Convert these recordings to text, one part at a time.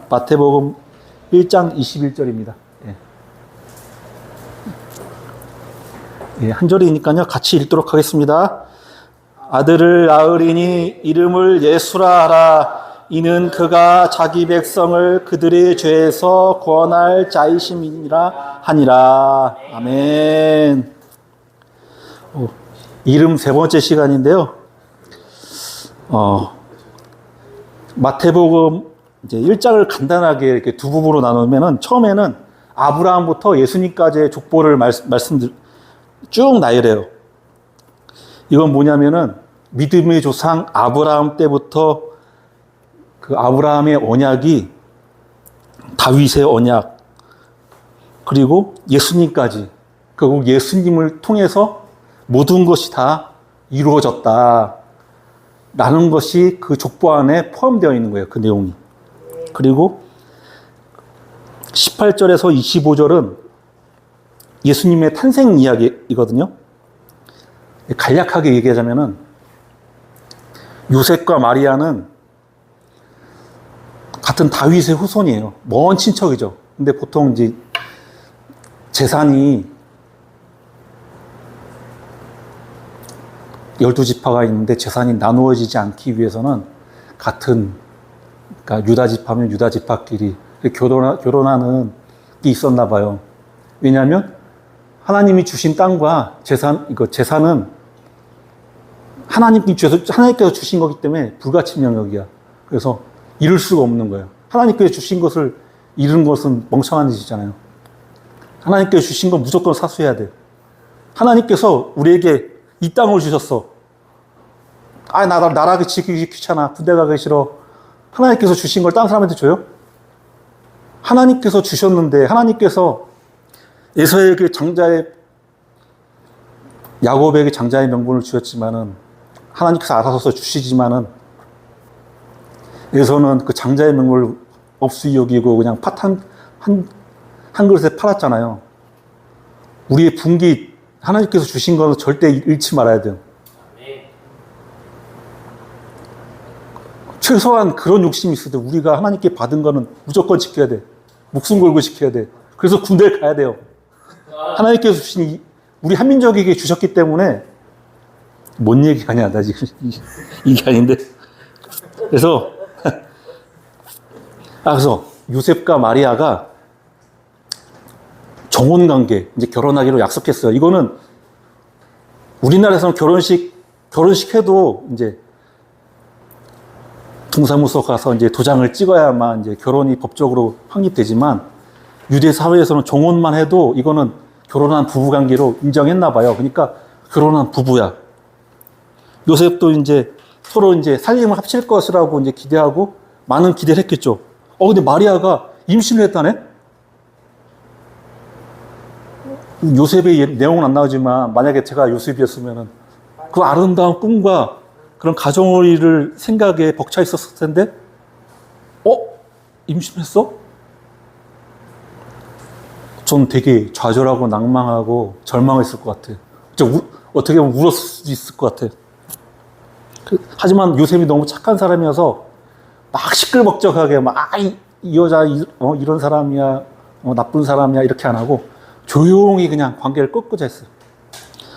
마태복음 1장 21절입니다. 한 절이니까요. 같이 읽도록 하겠습니다. 아들을 낳으리니 이름을 예수라 하라. 이는 그가 자기 백성을 그들의 죄에서 구원할 자이심이라 하니라. 아멘. 이름 세 번째 시간인데요. 마태복음 이제 1장을 간단하게 이렇게 두 부분으로 나누면은 처음에는 아브라함부터 예수님까지의 족보를 쭉 나열해요. 이건 뭐냐면은 믿음의 조상 아브라함 때부터 그 아브라함의 언약이 다윗의 언약, 그리고 예수님까지, 결국 예수님을 통해서 모든 것이 다 이루어졌다 라는 것이 그 족보 안에 포함되어 있는 거예요. 그 내용이. 그리고 18절에서 25절은 예수님의 탄생 이야기이거든요. 간략하게 얘기하자면은 요셉과 마리아는 같은 다윗의 후손이에요. 먼 친척이죠. 근데 보통 이제 재산이 12지파가 있는데 재산이 나누어지지 않기 위해서는 그러니까 유다지파면 유다지파끼리 결혼하는 게 있었나 봐요. 왜냐하면 하나님이 주신 땅과 재산은 하나님께서 주신 거기 때문에 불가침 영역이야. 그래서 잃을 수가 없는 거예요. 하나님께서 주신 것을 잃은 것은 멍청한 짓이잖아요. 하나님께서 주신 건 무조건 사수해야 돼. 하나님께서 우리에게 이 땅을 주셨어. 나라가 지키기 귀찮아. 군대 가기 싫어. 하나님께서 주신 걸 다른 사람한테 줘요? 하나님께서 주셨는데, 하나님께서 에서에게 야곱에게 장자의 명분을 주셨지만은, 하나님께서 알아서 주시지만은, 에서는 그 장자의 명분을 없이 여기고 그냥 팥 한 그릇에 팔았잖아요. 우리의 분기, 하나님께서 주신 거는 절대 잃지 말아야 돼요. 최소한 그런 욕심이 있을 때 우리가 하나님께 받은 거는 무조건 지켜야 돼. 목숨 걸고 지켜야 돼. 그래서 군대를 가야 돼요. 하나님께서 주신 우리 한민족에게 주셨기 때문에 뭔 얘기하냐, 나 지금 이게 아닌데. 그래서 요셉과 마리아가 정혼 관계, 이제 결혼하기로 약속했어요. 이거는 우리나라에서는 결혼식 해도 이제 동사무소 가서 이제 도장을 찍어야만 이제 결혼이 법적으로 확립되지만, 유대 사회에서는 정혼만 해도 이거는 결혼한 부부 관계로 인정했나 봐요. 그러니까 결혼한 부부야. 요셉도 이제 서로 이제 살림을 합칠 것이라고 이제 기대하고 많은 기대를 했겠죠. 근데 마리아가 임신을 했다네? 요셉의 내용은 안 나오지만 만약에 제가 요셉이었으면은 그 아름다운 꿈과 그런 가정을 이룰 생각에 벅차 있었을 텐데, 임신했어? 전 되게 좌절하고 낭망하고 절망했을 것 같아요. 어떻게 보면 울었을 수도 있을 것 같아요. 하지만 요셉이 너무 착한 사람이어서 막 시끌벅적하게 이 여자 이런 사람이야, 나쁜 사람이야 이렇게 안 하고 조용히 그냥 관계를 끊고자 했어요.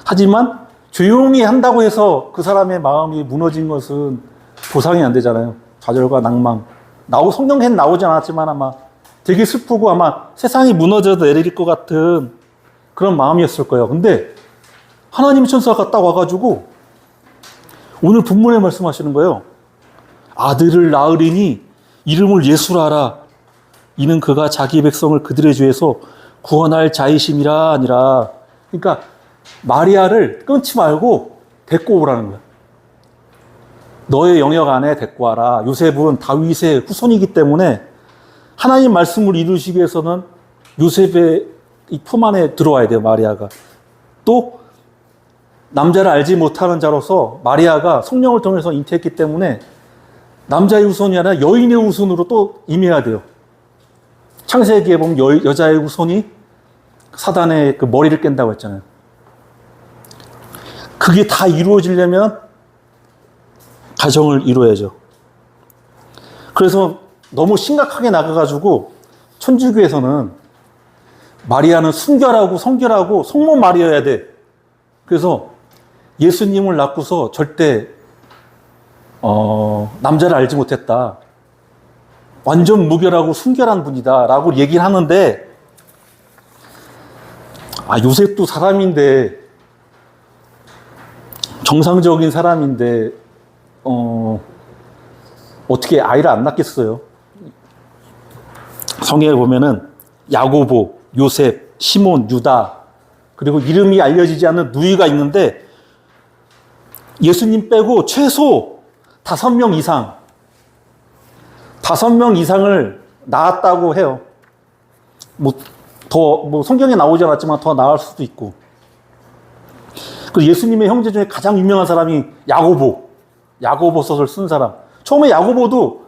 하지만 조용히 한다고 해서 그 사람의 마음이 무너진 것은 보상이 안 되잖아요. 좌절과 낭망. 성경에는 나오지 않았지만 아마 되게 슬프고 아마 세상이 무너져도 내릴 것 같은 그런 마음이었을 거예요. 근데 하나님 천사가 딱 와가지고 오늘 본문에 말씀하시는 거예요. 아들을 낳으리니 이름을 예수라 하라. 이는 그가 자기 백성을 그들의 죄에서 구원할 자이심이라 아니라. 그러니까 마리아를 끊지 말고 데리고 오라는 거야. 너의 영역 안에 데리고 와라. 요셉은 다윗의 후손이기 때문에 하나님 말씀을 이루시기 위해서는 요셉의 이 품 안에 들어와야 돼요, 마리아가. 또 남자를 알지 못하는 자로서 마리아가 성령을 통해서 잉태했기 때문에 남자의 후손이 아니라 여인의 후손으로 또 임해야 돼요. 창세기에 보면 여자의 후손이 사단의 그 머리를 깬다고 했잖아요. 그게 다 이루어지려면 가정을 이루어야죠. 그래서 너무 심각하게 나가가지고 천주교에서는 마리아는 순결하고 성결하고 성모 마리아여야 돼. 그래서 예수님을 낳고서 절대 남자를 알지 못했다. 완전 무결하고 순결한 분이다 라고 얘기를 하는데, 요셉도 사람인데, 정상적인 사람인데 어떻게 아이를 안 낳겠어요? 성경에 보면은 야고보, 요셉, 시몬, 유다, 그리고 이름이 알려지지 않는 누이가 있는데 예수님 빼고 최소 5명 이상, 5명 이상을 낳았다고 해요. 성경에 나오지 않았지만 더 나을 수도 있고. 그 예수님의 형제 중에 가장 유명한 사람이 야고보서를 쓴 사람. 처음에 야고보도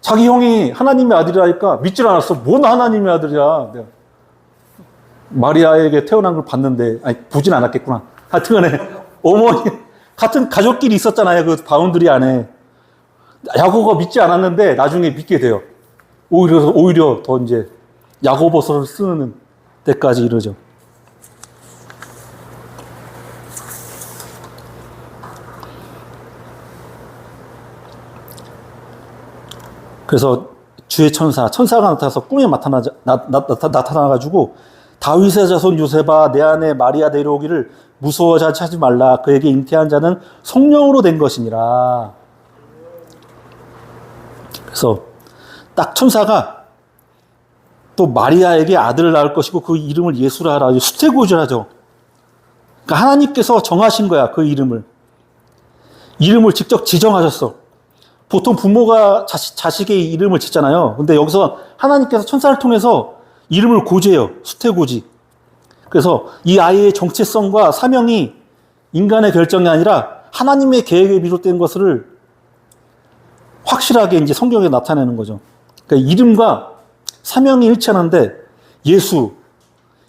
자기 형이 하나님의 아들이라니까 믿질 않았어. 뭔 하나님의 아들이야. 내가 마리아에게 태어난 걸 봤는데, 보진 않았겠구나. 하여튼간에 어머니 같은 가족끼리 있었잖아요. 그 바운드리 안에. 야고보가 믿지 않았는데 나중에 믿게 돼요. 오히려 더 이제 야고보서를 쓰는 데까지 이르죠. 그래서 주의 천사가 나타나서 꿈에 나타나가지고 다윗의 자손 요셉아 내 아내 마리아 데려오기를 무서워하지 말라. 그에게 잉태한 자는 성령으로 된 것이니라. 그래서 딱 천사가 또 마리아에게 아들을 낳을 것이고 그 이름을 예수라 하라. 수태고지라죠. 그러니까 하나님께서 정하신 거야. 그 이름을 직접 지정하셨어. 보통 부모가 자식의 이름을 짓잖아요. 근데 여기서 하나님께서 천사를 통해서 이름을 고지해요. 수태고지. 그래서 이 아이의 정체성과 사명이 인간의 결정이 아니라 하나님의 계획에 비롯된 것을 확실하게 이제 성경에 나타내는 거죠. 그러니까 이름과 사명이 일치하는데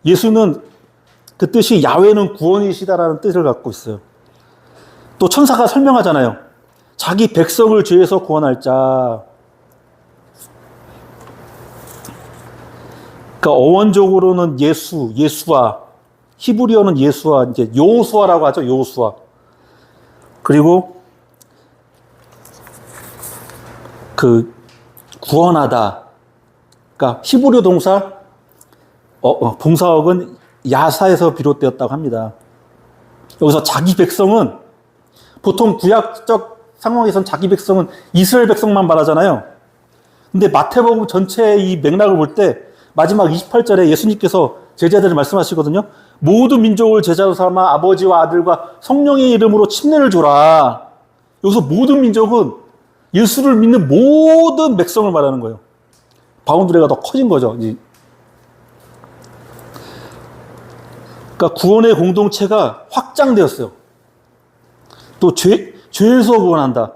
예수는 그 뜻이 야훼는 구원이시다라는 뜻을 갖고 있어요. 또 천사가 설명하잖아요. 자기 백성을 죄에서 구원할 자. 그러니까 어원적으로는 예수와, 히브리어는 예수와, 이제 여호수아라고 하죠. 여호수아. 그리고 그 구원하다. 그러니까 히브리어 동사 봉사어근 야사에서 비롯되었다고 합니다. 여기서 자기 백성은 보통 구약적 상황에서는 자기 백성은 이스라엘 백성만 말하잖아요. 근데 마태복음 전체의 이 맥락을 볼 때 마지막 28절에 예수님께서 제자들을 말씀하시거든요. 모든 민족을 제자로 삼아 아버지와 아들과 성령의 이름으로 침례를 줘라. 여기서 모든 민족은 예수를 믿는 모든 백성을 말하는 거예요. 바운드리가 더 커진 거죠. 그러니까 구원의 공동체가 확장되었어요. 또 죄에서 구원한다.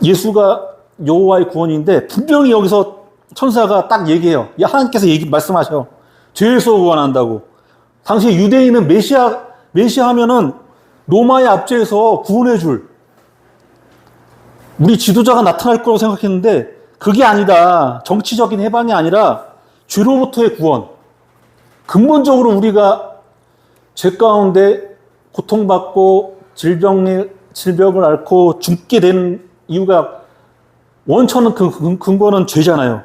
예수가 여호와의 구원인데 분명히 여기서 천사가 딱 얘기해요. 하나님께서 말씀하셔. 죄에서 구원한다고. 당시 유대인은 메시아 하면은 로마의 압제에서 구원해줄 우리 지도자가 나타날 거라고 생각했는데 그게 아니다. 정치적인 해방이 아니라 죄로부터의 구원. 근본적으로 우리가 죄 가운데 고통받고 질병을 앓고 죽게 된 이유가 원천은 근거는 죄잖아요.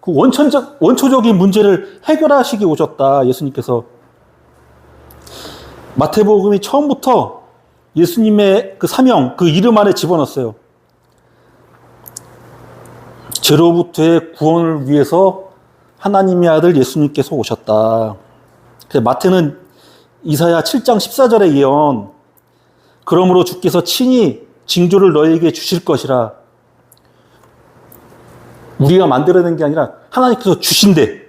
그 원초적인 문제를 해결하시기 오셨다. 예수님께서. 마태복음이 처음부터 예수님의 그 사명, 그 이름 안에 집어넣었어요. 죄로부터의 구원을 위해서 하나님의 아들 예수님께서 오셨다. 마태는 이사야 7장 14절의 예언, 그러므로 주께서 친히 징조를 너희에게 주실 것이라. 우리가 만들어낸 게 아니라 하나님께서 주신대.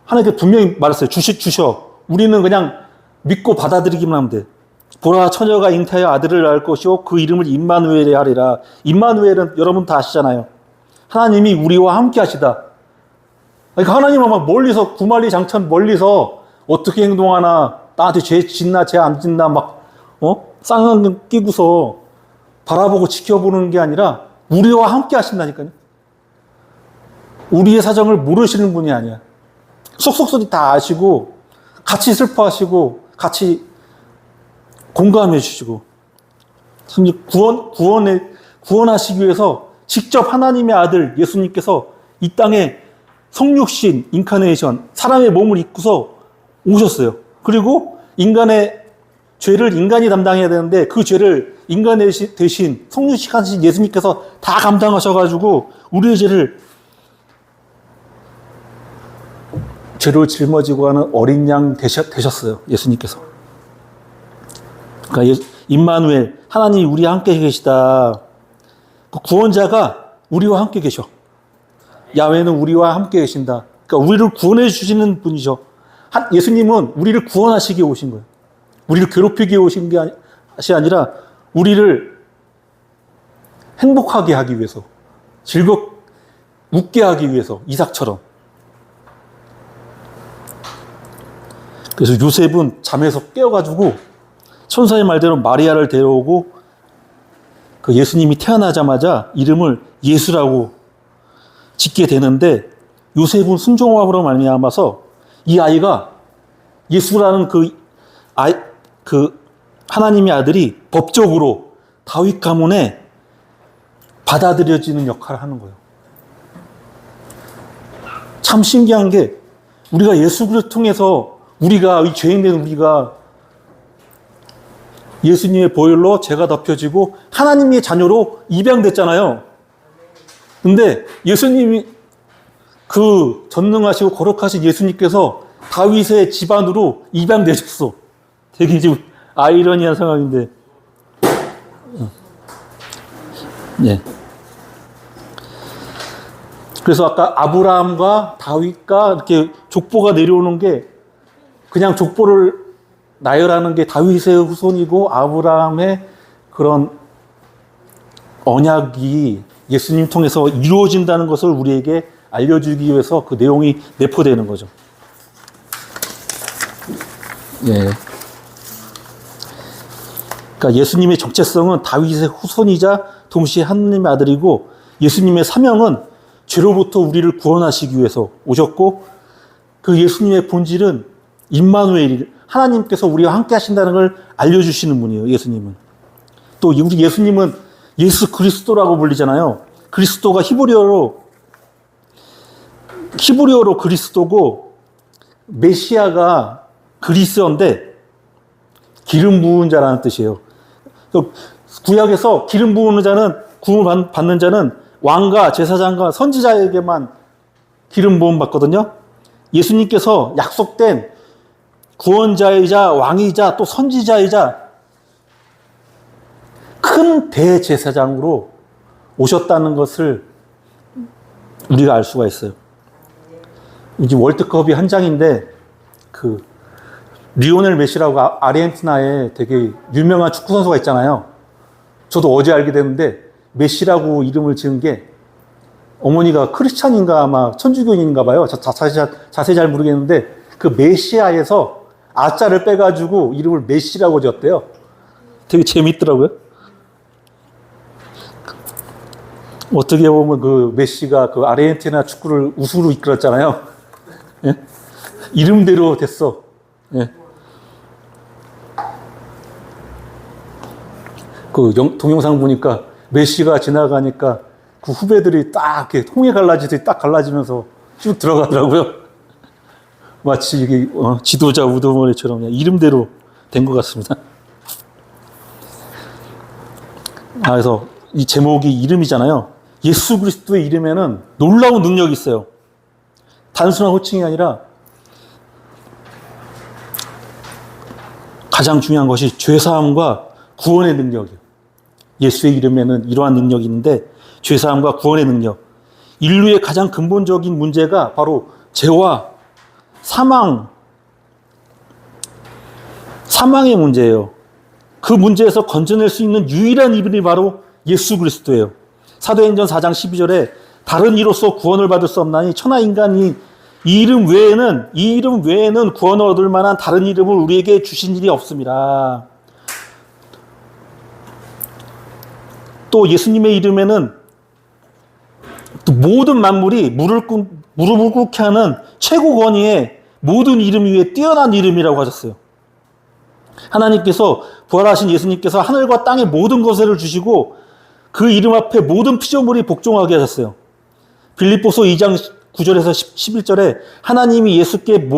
하나님께서 분명히 말했어요. 주셔. 우리는 그냥 믿고 받아들이기만 하면 돼. 보라, 처녀가 잉태하여 아들을 낳을 것이요 그 이름을 임마누엘이라 하리라. 임마누엘은 여러분 다 아시잖아요. 하나님이 우리와 함께 하시다. 그러니까 하나님은 막 멀리서 구말리 장천 멀리서 어떻게 행동하나, 나한테 죄 짓나 죄 안 짓나 막 쌍안경 끼고서 바라보고 지켜보는 게 아니라 우리와 함께 하신다니까요. 우리의 사정을 모르시는 분이 아니야. 속속들이 다 아시고 같이 슬퍼하시고 같이 공감해 주시고 심지어 구원하시기 위해서 직접 하나님의 아들 예수님께서 이 땅에 성육신, 인카네이션, 사람의 몸을 입고서 오셨어요. 그리고 인간의 죄를 인간이 담당해야 되는데 그 죄를 인간 대신 성육신하신 예수님께서 다 감당하셔가지고 우리의 죄를 짊어지고 가는 어린 양 되셨어요. 예수님께서. 그러니까 임마누엘, 하나님이 우리와 함께 계시다. 그 구원자가 우리와 함께 계셔. 야훼는 우리와 함께 계신다. 그러니까 우리를 구원해 주시는 분이죠. 예수님은 우리를 구원하시기 위해 오신 거예요. 우리를 괴롭히기 위해 오신 것이 아니라 우리를 행복하게 하기 위해서, 웃게 하기 위해서, 이삭처럼. 그래서 요셉은 잠에서 깨어가지고 천사의 말대로 마리아를 데려오고 그 예수님이 태어나자마자 이름을 예수라고 짓게 되는데 요셉은 순종함으로 말미암아서 이 아이가 예수라는 그 하나님의 아들이 법적으로 다윗 가문에 받아들여지는 역할을 하는 거예요. 참 신기한 게 우리가 예수 그리스도를 통해서 우리가 이 죄인된 우리가 예수님의 보혈로 죄가 덮여지고 하나님의 자녀로 입양됐잖아요. 근데 예수님이 그 전능하시고 거룩하신 예수님께서 다윗의 집안으로 입양되셨어. 되게 지금 아이러니한 상황인데. 네. 그래서 아까 아브라함과 다윗과 이렇게 족보가 내려오는 게 그냥 족보를 나열하는 게 다윗의 후손이고 아브라함의 그런 언약이 예수님 통해서 이루어진다는 것을 우리에게 알려주기 위해서 그 내용이 내포되는 거죠. 예. 그러니까 예수님의 정체성은 다윗의 후손이자 동시에 하나님의 아들이고 예수님의 사명은 죄로부터 우리를 구원하시기 위해서 오셨고 그 예수님의 본질은 임마누엘, 하나님께서 우리와 함께 하신다는 걸 알려주시는 분이에요. 예수님은. 또 우리 예수님은 예수 그리스도라고 불리잖아요. 그리스도가 히브리어로 그리스도고 메시아가 그리스어인데 기름 부은 자라는 뜻이에요. 구약에서 기름 부은 자는 구원 받는 자는 왕과 제사장과 선지자에게만 기름 부음 받거든요. 예수님께서 약속된 구원자이자 왕이자 또 선지자이자 큰 대제사장으로 오셨다는 것을 우리가 알 수가 있어요. 이제 월드컵이 한 장인데 그 리오넬 메시라고 아르헨티나에 되게 유명한 축구 선수가 있잖아요. 저도 어제 알게 됐는데 메시라고 이름을 지은 게 어머니가 크리스찬인가 아마 천주교인인가 봐요. 자세히 잘 모르겠는데 그 메시아에서 아자를 빼가지고 이름을 메시라고 지었대요. 되게 재밌더라고요. 어떻게 보면 그 메시가 그 아르헨티나 축구를 우승으로 이끌었잖아요. 예? 이름대로 됐어. 예. 그 동영상 보니까 메시가 지나가니까 그 후배들이 딱 이렇게 홍해 갈라지듯이 딱 갈라지면서 쭉 들어가더라고요. 마치 이게 지도자 우두머리처럼 그냥 이름대로 된 것 같습니다. 그래서 이 제목이 이름이잖아요. 예수 그리스도의 이름에는 놀라운 능력이 있어요. 단순한 호칭이 아니라 가장 중요한 것이 죄사함과 구원의 능력이에요. 예수의 이름에는 이러한 능력이 있는데 죄사함과 구원의 능력. 인류의 가장 근본적인 문제가 바로 죄와 사망의 문제예요. 그 문제에서 건져낼 수 있는 유일한 이름이 바로 예수 그리스도예요. 사도행전 4장 12절에 다른 이로서 구원을 받을 수 없나니 천하 인간이 이 이름 외에는 구원을 얻을 만한 다른 이름을 우리에게 주신 일이 없습니다. 또 예수님의 이름에는 또 모든 만물이 무릎을 꿇게 하는 최고 권위의 모든 이름 위에 뛰어난 이름이라고 하셨어요. 하나님께서 부활하신 예수님께서 하늘과 땅의 모든 것을 주시고 그 이름 앞에 모든 피조물이 복종하게 하셨어요. 빌립보서 2장 9절에서 11절에 하나님이 예수께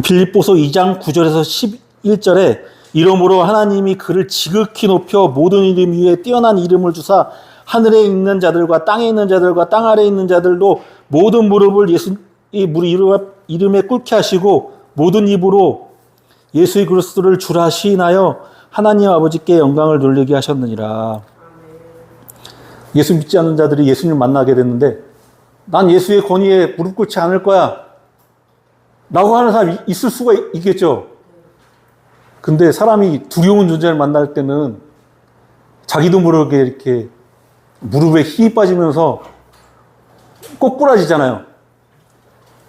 빌립보서 2장 9절에서 11절에 이러므로 하나님이 그를 지극히 높여 모든 이름 위에 뛰어난 이름을 주사 하늘에 있는 자들과 땅에 있는 자들과 땅 아래에 있는 자들도 모든 무릎을 예수의 이름에 꿇게 하시고 모든 입으로 예수의 그리스도를 주라 시인하여 하나님 아버지께 영광을 돌리게 하셨느니라. 예수 믿지 않는 자들이 예수님을 만나게 됐는데 난 예수의 권위에 무릎 꿇지 않을 거야 라고 하는 사람이 있을 수가 있겠죠. 근데 사람이 두려운 존재를 만날 때는 자기도 모르게 이렇게 무릎에 힘이 빠지면서 꼬꾸라지잖아요.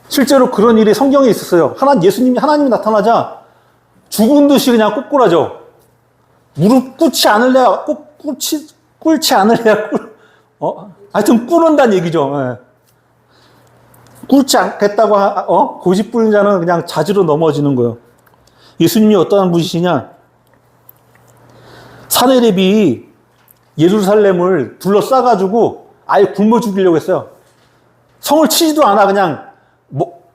실제로 그런 일이 성경에 있었어요. 예수님이 나타나자 죽은 듯이 그냥 꼬꾸라져. 무릎 꿇지 않을래야 꿇지 않을래야 하여튼 꿇는다는 얘기죠. 예. 꿇지 않겠다고 고집 부린 자는 그냥 자지로 넘어지는 거예요. 예수님이 어떠한 분이시냐? 사내립이 예루살렘을 둘러싸가지고 아예 굶어 죽이려고 했어요. 성을 치지도 않아. 그냥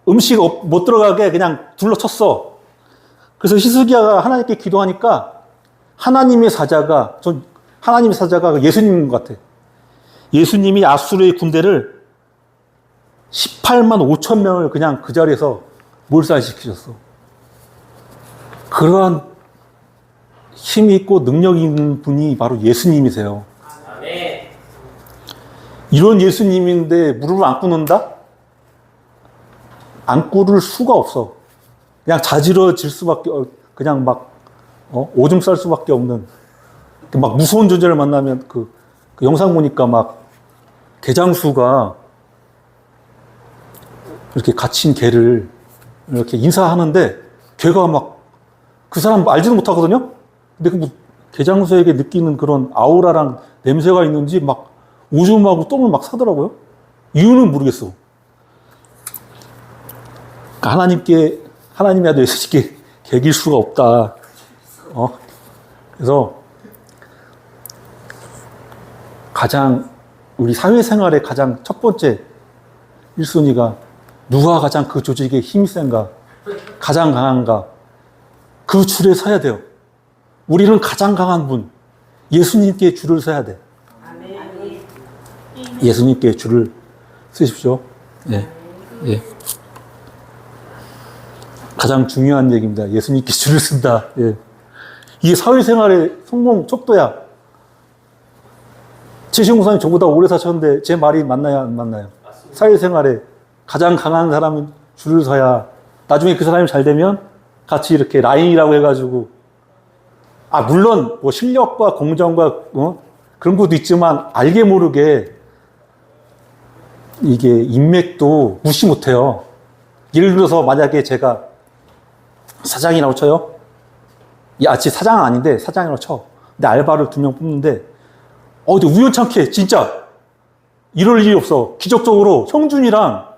음식 못 들어가게 그냥 둘러쳤어. 그래서 히스기야가 하나님께 기도하니까 하나님의 사자가 예수님인 것 같아. 예수님이 아수르의 군대를 18만 5천 명을 그냥 그 자리에서 몰살시키셨어. 그러한 힘이 있고 능력이 있는 분이 바로 예수님이세요. 이런 예수님인데 무릎을 안 꿇는다? 안 꿇을 수가 없어. 그냥 자지러질 수밖에, 그냥 오줌 쌀 수밖에 없는, 막 무서운 존재를 만나면 그 영상 보니까 막 개장수가 이렇게 갇힌 개를 이렇게 인사하는데 개가 막 그 사람 알지도 못하거든요? 근데 그 개장수에게 느끼는 그런 아우라랑 냄새가 있는지 막 오줌하고 똥을 막 싸더라고요. 이유는 모르겠어. 하나님이 아주 예수님께 개길 수가 없다. 그래서 우리 사회생활의 가장 첫 번째 1순위가 누가 가장 그 조직에 힘이 센가, 가장 강한가, 그 줄에 서야 돼요. 우리는 가장 강한 분, 예수님께 줄을 서야 돼. 예수님께 줄을 서십시오. 예. 예. 가장 중요한 얘기입니다. 예수님께 줄을 쓴다. 예. 이게 사회생활의 성공 척도야. 최시용 목사님 저보다 오래 사셨는데 제 말이 맞나요? 안 맞나요? 맞습니다. 사회생활에 가장 강한 사람은 줄을 서야 나중에 그 사람이 잘 되면 같이 이렇게 라인이라고 해가지고 물론 뭐 실력과 공정과 그런 것도 있지만 알게 모르게 이게 인맥도 무시 못해요. 예를 들어서 만약에 제가 사장이라고 쳐요. 사장은 아닌데 사장이라고 쳐. 근데 알바를 2명 뽑는데 근데 우연찮게 진짜 이럴 일이 없어. 기적적으로 형준이랑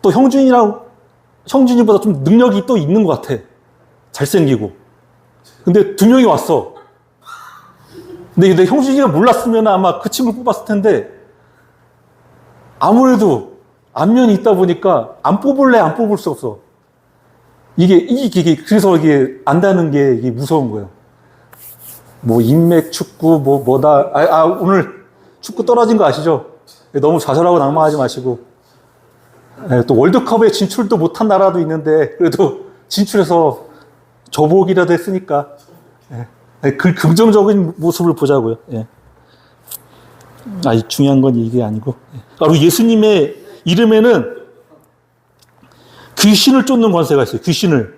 또 형준이보다 좀 능력이 또 있는 것 같아. 잘생기고. 근데 2명이 왔어. 근데 형준이가 몰랐으면 아마 그 친구를 뽑았을 텐데 아무래도 안면이 있다 보니까 안 뽑을 수 없어. 그래서 이게 안다는 게 이게 무서운 거예요. 뭐 인맥, 축구, 뭐다. 오늘 축구 떨어진 거 아시죠? 너무 좌절하고 낭망하지 마시고. 또 월드컵에 진출도 못한 나라도 있는데 그래도 진출해서 저복이라도 했으니까 그 긍정적인 모습을 보자고요. 예. 중요한 건 이게 아니고 바로 예수님의 이름에는 귀신을 쫓는 권세가 있어요. 귀신을.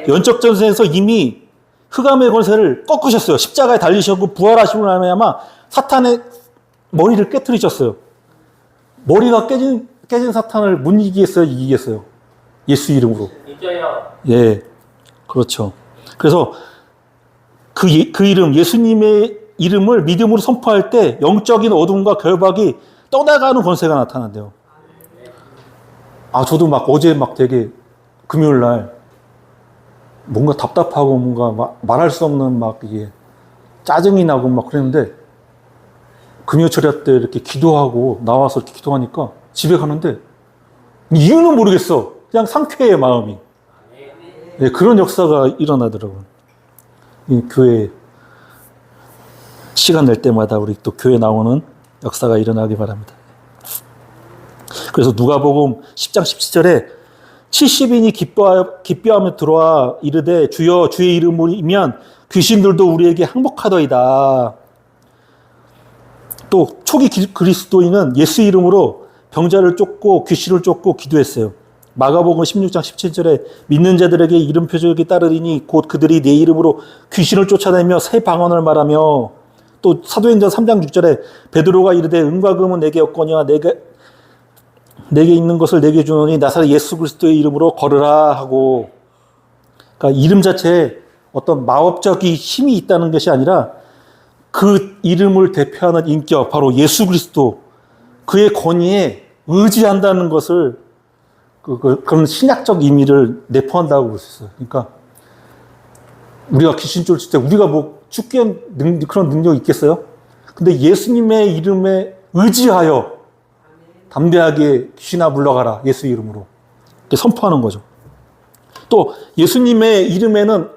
연적 전쟁에서 이미 흑암의 권세를 꺾으셨어요. 십자가에 달리셨고 부활하시고 나면 사탄의 머리를 깨트리셨어요. 머리가 깨진 사탄을 못 이기겠어요? 이기겠어요? 예수 이름으로. 예, 그렇죠. 그래서 그 이름, 예수님의 이름을 믿음으로 선포할 때 영적인 어둠과 결박이 떠나가는 권세가 나타난대요. 저도 막 어제 막 되게 금요일 날 뭔가 답답하고 뭔가 막 말할 수 없는 막 이게 짜증이 나고 막 그랬는데 금요철야 때 이렇게 기도하고 나와서 이렇게 기도하니까 집에 가는데 이유는 모르겠어. 그냥 상쾌해 마음이. 네, 그런 역사가 일어나더라고요. 이 교회 시간 낼 때마다 우리 또 교회 나오는 역사가 일어나기 바랍니다. 그래서 누가복음 10장 17절에 70인이 기뻐하며 들어와 이르되 주여 주의 이름이면 귀신들도 우리에게 항복하더이다. 또 초기 그리스도인은 예수 이름으로 병자를 쫓고 귀신을 쫓고 기도했어요. 마가복음 16장 17절에 믿는 자들에게 이름 표적이 따르리니 곧 그들이 내 이름으로 귀신을 쫓아내며 새 방언을 말하며 또 사도행전 3장 6절에 베드로가 이르되 은과 금은 내게 없거니와 내게 있는 것을 내게 주노니 나사렛 예수 그리스도의 이름으로 걸으라 하고, 그러니까 이름 자체에 어떤 마법적인 힘이 있다는 것이 아니라 그 이름을 대표하는 인격 바로 예수 그리스도 그의 권위에 의지한다는 것을 그런 신약적 의미를 내포한다고 볼 수 있어요. 그러니까 우리가 귀신 쫓을 때 우리가 뭐 죽기엔 그런 능력이 있겠어요? 근데 예수님의 이름에 의지하여 담대하게 귀신아 물러가라 예수 이름으로 이렇게 선포하는 거죠. 또 예수님의 이름에는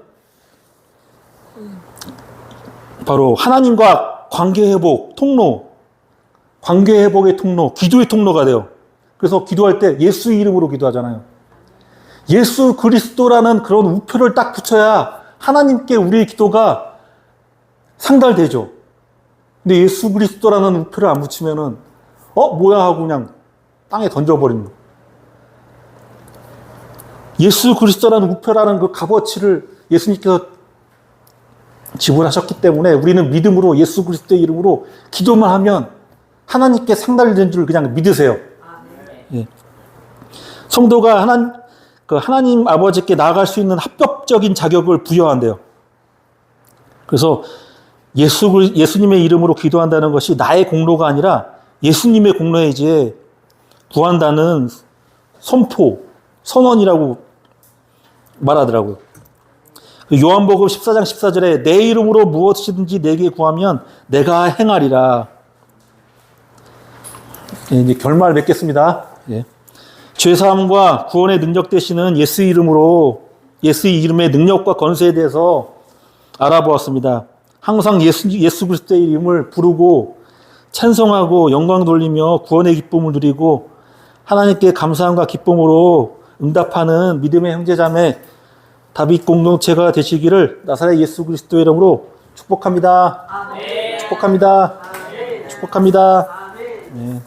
바로 하나님과 관계회복 통로, 관계회복의 통로, 기도의 통로가 돼요. 그래서 기도할 때 예수 이름으로 기도하잖아요. 예수 그리스도라는 그런 우표를 딱 붙여야 하나님께 우리의 기도가 상달되죠. 근데 예수 그리스도라는 우표를 안 붙이면은 뭐야 하고 그냥 땅에 던져버리는 거예요. 예수 그리스도라는 우표라는 그 값어치를 예수님께서 지불하셨기 때문에 우리는 믿음으로 예수 그리스도의 이름으로 기도만 하면 하나님께 상달된 줄 그냥 믿으세요. 예. 성도가 하나님 아버지께 나아갈 수 있는 합법적인 자격을 부여한대요. 그래서 예수님의 이름으로 기도한다는 것이 나의 공로가 아니라 예수님의 공로이지 구한다는 선언이라고 말하더라고요. 요한복음 14장 14절에 내 이름으로 무엇이든지 내게 구하면 내가 행하리라. 이제 결말 맺겠습니다. 예. 죄사함과 구원의 능력 되시는 예수 이름의 능력과 권세에 대해서 알아보았습니다. 항상 예수 그리스도의 이름을 부르고 찬송하고 영광 돌리며 구원의 기쁨을 누리고 하나님께 감사함과 기쁨으로 응답하는 믿음의 형제자매 다윗 공동체가 되시기를 나사렛 예수 그리스도의 이름으로 축복합니다. 아멘. 축복합니다. 아멘. 축복합니다. 아멘. 네.